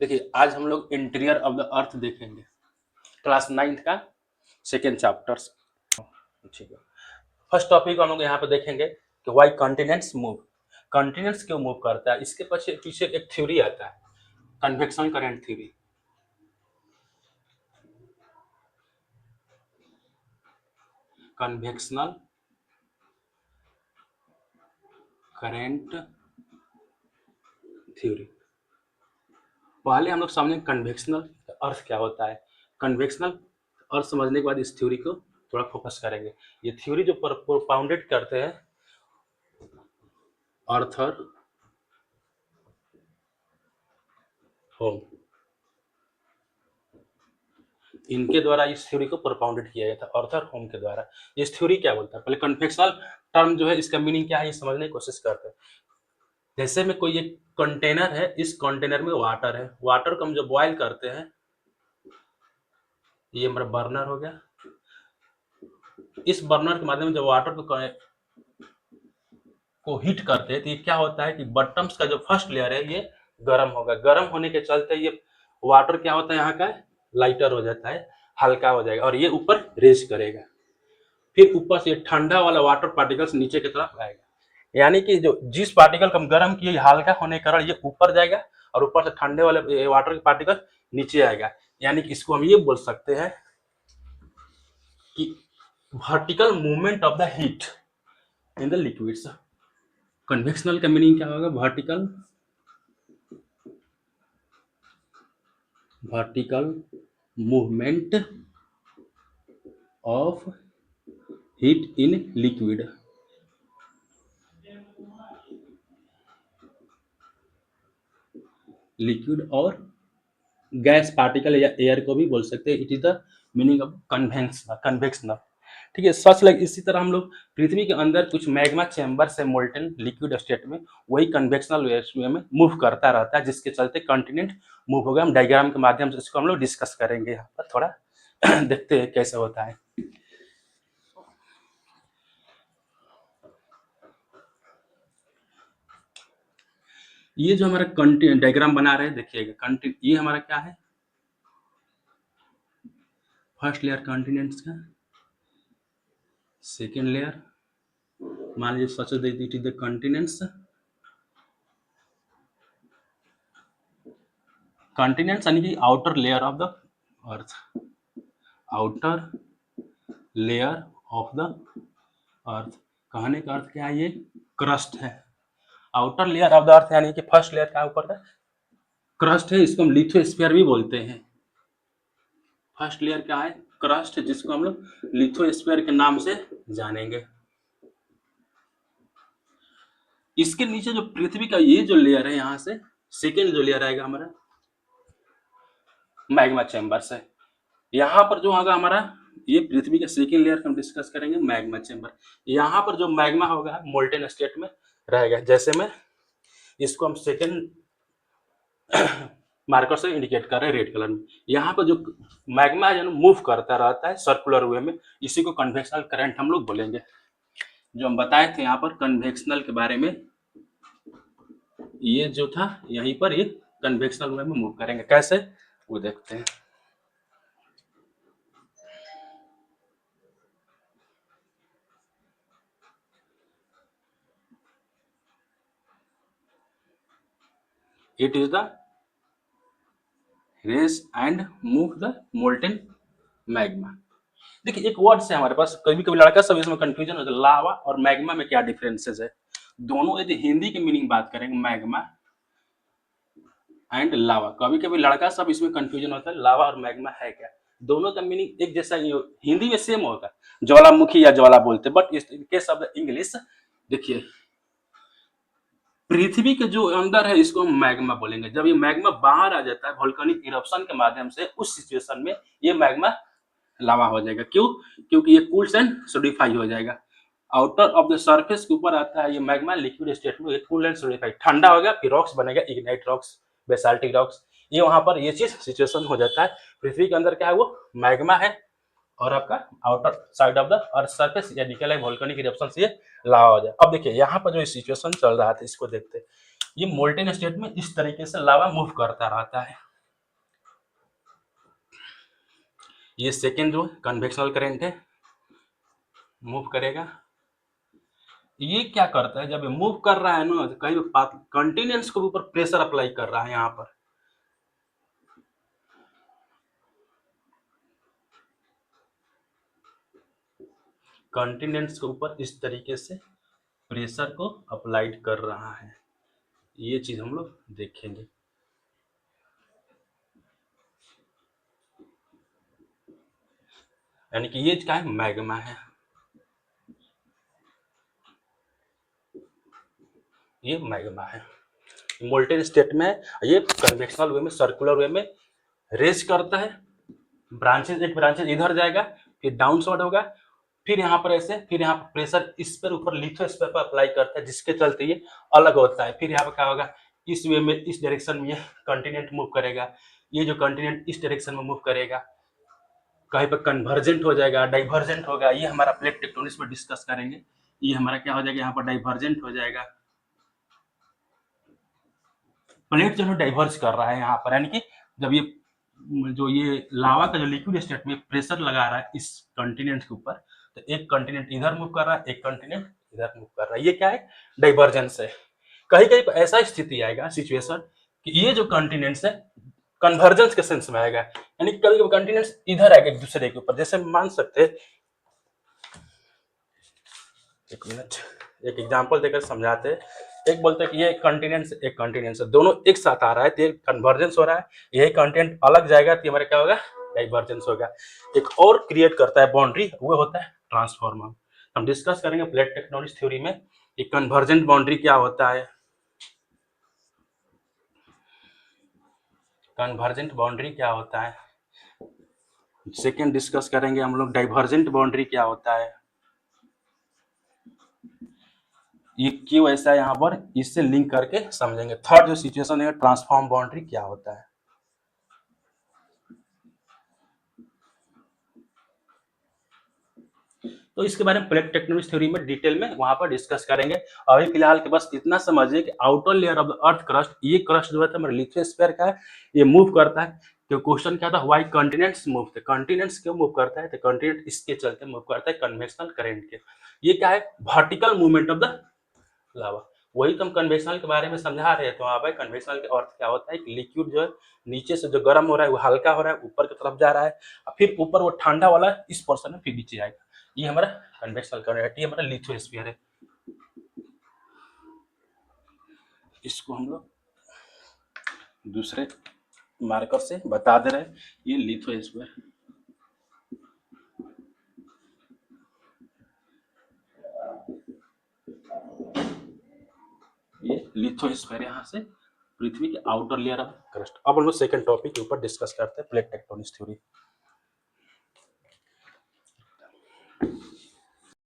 देखिए आज हम लोग इंटीरियर ऑफ द अर्थ देखेंगे, क्लास 9th का सेकेंड चैप्टर। ठीक है, फर्स्ट टॉपिक हम लोग यहाँ पे देखेंगे कि व्हाई कॉन्टिनेंट्स मूव। कॉन्टिनेंट्स क्यों मूव करता है, इसके पीछे पीछे एक थ्योरी आता है, convection current theory. Convectional current theory. पहले हम लोग समझें कन्वेक्शनल अर्थ क्या होता है। कन्वेक्शनल अर्थ समझने के बाद इस थ्योरी को थोड़ा फोकस करेंगे। ये थ्योरी जो प्रोपाउंडेड करते हैं आर्थर होम, इनके द्वारा इस थ्योरी को प्रोपाउंडेड किया गया था, आर्थर होम के द्वारा। इस थ्योरी क्या बोलता है, पहले कन्वेक्शनल टर्म जो है इसका मीनिंग क्या है ये समझने की कोशिश करते हैं। जैसे में कोई एक कंटेनर है, इस कंटेनर में वाटर है, वाटर को हम जब बॉयल करते हैं, ये हमारा बर्नर हो गया। इस बर्नर के माध्यम से जब वाटर को हीट करते हैं तो ये क्या होता है कि बॉटम्स का जो फर्स्ट लेयर है ये गर्म होगा। गर्म होने के चलते ये वाटर क्या होता है यहाँ का लाइटर हो जाता है, हल्का हो जाएगा और ये ऊपर रेज करेगा। फिर ऊपर से ठंडा वाला वाटर पार्टिकल्स नीचे की तरफ आएगा, यानी कि जो जिस पार्टिकल को हम गर्म किए हल्का होने के कारण ये ऊपर जाएगा और ऊपर से ठंडे वाले वाटर के पार्टिकल नीचे आएगा। यानी कि इसको हम ये बोल सकते हैं कि vertical movement of the heat in the liquids. Convectional का मीनिंग क्या होगा, vertical movement of heat in liquid. Liquid और गैस पार्टिकल या एयर को भी बोल सकते हैं। It is the meaning of convectional. ठीक है, सच लाइक इसी तरह हम लोग पृथ्वी के अंदर कुछ मैग्मा चैम्बर से मोल्टेन लिक्विड स्टेट में वही कन्वेक्शनल वे में मूव करता रहता है, जिसके चलते कॉन्टिनेंट मूव होगा। हम डायग्राम के माध्यम से इसको हम लोग डिस्कस करेंगे यहाँ पर थोड़ा देखते हैं कैसे होता है। ये जो हमारा डायग्राम बना रहे हैं देखिएगा, ये हमारा क्या है, फर्स्ट लेयर कॉन्टिनेंट्स का, सेकेंड लेयर मान लीजिए such it is the continents. Continents यानी कि outer layer of the earth, outer layer of the earth. कहने का अर्थ क्या है, ये क्रस्ट है। Outer layer of the earth यानी कि फर्स्ट लेयर का ऊपर का क्रस्ट है, इसको हम लिथोस्फीयर भी बोलते हैं। फर्स्ट लेयर क्या है, क्रस्ट है, जिसको हम लोग लिथोस्फीयर के नाम से जानेंगे। इसके नीचे जो पृथ्वी का ये जो लेयर है, यहाँ से सेकेंड जो लेयर आएगा हमारा मैग्मा चैम्बर्स है। यहाँ पर जो होगा हमारा ये पृथ्वी के सेकेंड लेयर हम डिस्कस करेंगे, मैग्मा चैम्बर। यहाँ पर जो मैग्मा होगा मोल्टेन स्टेट में रहेगा। जैसे में इसको हम सेकेंड मार्कर से इंडिकेट कर रहे हैं रेड कलर में। यहाँ पर जो मैग्मा है मूव करता रहता है सर्कुलर वे में, इसी को कन्वेक्शनल करंट हम लोग बोलेंगे। जो हम बताए थे यहाँ पर कन्वेक्शनल के बारे में, ये जो था यहीं पर ये कन्वेक्शनल वे में मूव करेंगे। कैसे वो देखते हैं। It is the race and move the molten magma. देखिए एक वर्ड से हमारे पास कभी कभी लड़का सब इसमें कंफ्यूजन होता है, लावा और मैग्मा में क्या डिफरेंसेस है। दोनों यदि हिंदी की मीनिंग बात करेंगे, मैग्मा एंड लावा, कभी कभी लड़का सब इसमें कंफ्यूजन होता है लावा और मैग्मा है क्या। दोनों का मीनिंग एक जैसा ही हिंदी में सेम होगा, ज्वालामुखी या ज्वाला बोलते, बट इसके शब्द इंग्लिश। देखिए पृथ्वी के जो अंदर है इसको हम मैग्मा बोलेंगे। जब ये मैग्मा बाहर आ जाता है वोल्केनिक इरप्शन के माध्यम से, उस सिचुएशन में ये मैग्मा लावा हो जाएगा। क्यों, क्योंकि ये कूल्स एंड सॉलिडिफाई हो जाएगा। आउटर ऑफ द सरफेस के ऊपर आता है ये मैग्मा लिक्विड स्टेट में, ये कूल एंड सॉलिडिफाई ठंडा हो गया, फिर रॉक्स बनेगा, इग्नाइट रॉक्स, बेसाल्टिक रॉक्स। ये वहां पर ये चीज सिचुएशन हो जाता है। पृथ्वी के अंदर क्या है, वो मैग्मा है और आपका outer side of the earth surface या निकल है वोल्केनिक इरप्शन से ये लावा हो जाए। अब देखिए यहाँ पर जो सिचुएशन चल रहा था इसको देखते हैं। ये मोल्टेन स्टेट में इस तरीके से लावा मूव करता रहता है। ये सेकेंड जो कन्वेक्शनल करंट है, मूव करेगा। ये क्या करता है, जब ये मूव कर रहा है ना, तो कहीं कंटिन्यूस के ऊपर प्रेशर अप्लाई कर रहा है। यहाँ पर कंटिनेंट्स के ऊपर इस तरीके से प्रेशर को अप्लाइड कर रहा है। ये चीज हम लोग देखेंगे। यानी कि ये क्या है, मैग्मा है। ये मैग्मा है, मोल्टेन स्टेट में है। ये कन्वेक्शनल वे में, सर्कुलर वे में रेज करता है। ब्रांचेस, एक ब्रांचेस इधर जाएगा, फिर डाउन साइड होगा, फिर यहाँ पर ऐसे, फिर यहाँ पर प्रेशर इस पर ऊपर लिथोस्फीयर पर अप्लाई करता है, जिसके चलते ये अलग होता है। फिर यहाँ पर क्या होगा, इस वे में, इस डायरेक्शन में ये कंटिनेंट मूव करेगा। ये जो कंटिनेंट इस डायरेक्शन में मूव करेगा, कहीं पर कन्वर्जेंट हो जाएगा, डाइवर्जेंट होगा। ये हमारा प्लेट टेक्टोनिक्स में डिस्कस करेंगे। ये हमारा क्या हो जाएगा, यहाँ पर डाइवर्जेंट हो जाएगा। प्लेट जो है डाइवर्ज कर रहा है यहाँ पर, यानी कि जब ये जो ये लावा का जो लिक्विड स्टेट में प्रेशर लगा रहा है इस कंटिनेंट के ऊपर, तो एक कंटिनेंट इधर मूव कर रहा है, एक कंटिनेंट इधर मूव कर रहा है। ये क्या है, डाइवर्जेंस है। कहीं कहीं पर ऐसा स्थिति आएगा, सिचुएशन, कि ये जो कंटिनेंट्स है कन्वर्जेंस के सेंस में आएगा। यानी कभी कभी कंटिनेंट्स इधर आएगा एक दूसरे के ऊपर। जैसे मान सकते हैं, एक मिनट, एक एग्जांपल देकर समझाते हैं। एक बोलते हैं कि ये कंटिनेंट्स, एक कंटिनेंट्स, दोनों एक साथ आ रहा है तो ये कन्वर्जेंस हो रहा है। यही कंटेंट अलग जाएगा तो हमारा क्या होगा, डाइवर्जेंस होगा। एक और क्रिएट करता है बाउंड्री, वो होता है ट्रांसफॉर्मर। हम डिस्कस करेंगे प्लेट टेक्टोनिक्स थ्योरी में कि कन्वर्जेंट बाउंड्री क्या होता है, कन्वर्जेंट बाउंड्री क्या होता है। सेकेंड डिस्कस करेंगे हम लोग डाइवर्जेंट बाउंड्री क्या होता है। ये क्यों ऐसा है यहाँ पर, इससे लिंक करके समझेंगे। थर्ड जो सिचुएशन है, ट्रांसफॉर्म बाउंड्री क्या होता है। तो इसके बारे में प्लेट टेक्टोनिक्स थ्योरी में डिटेल में वहां पर डिस्कस करेंगे। अभी फिलहाल के बस इतना समझिए कि outer layer of the earth crust, ये क्रस्ट जो है हमारे लिथोस्फीयर का है, ये मूव करता है। तो क्वेश्चन क्या था, व्हाई कॉन्टिनेंट्स मूव, थे कॉन्टिनेंट्स क्यों मूव करता है, तो कॉन्टिनेंट इसके चलते मूव करता है कन्वेक्शनल करंट के। ये क्या है, vertical movement of the lava. वही तो हम कन्वेक्शनल के बारे में समझा रहे थे। तो वहां पर कन्वेक्शनल का अर्थ क्या होता है कि लिक्विड जो है नीचे से जो गर्म हो रहा है वो हल्का हो रहा है, ऊपर की तरफ जा रहा है, और फिर ऊपर वो ठंडा वाला इस पोर्शन में फिर नीचे आएगा। ये हमारा कन्वेक्शनल करंट, ये हमारा लिथोस्फीयर है। इसको हम लोग दूसरे मार्कर से बता दे रहे हैं, ये लिथोस्फीयर, ये लिथोस्फीयर यहाँ से पृथ्वी के आउटर लेयर ऑफ क्रस्ट। अब हम लोग सेकंड टॉपिक के ऊपर डिस्कस करते हैं, प्लेट टेक्टोनिक्स थ्योरी।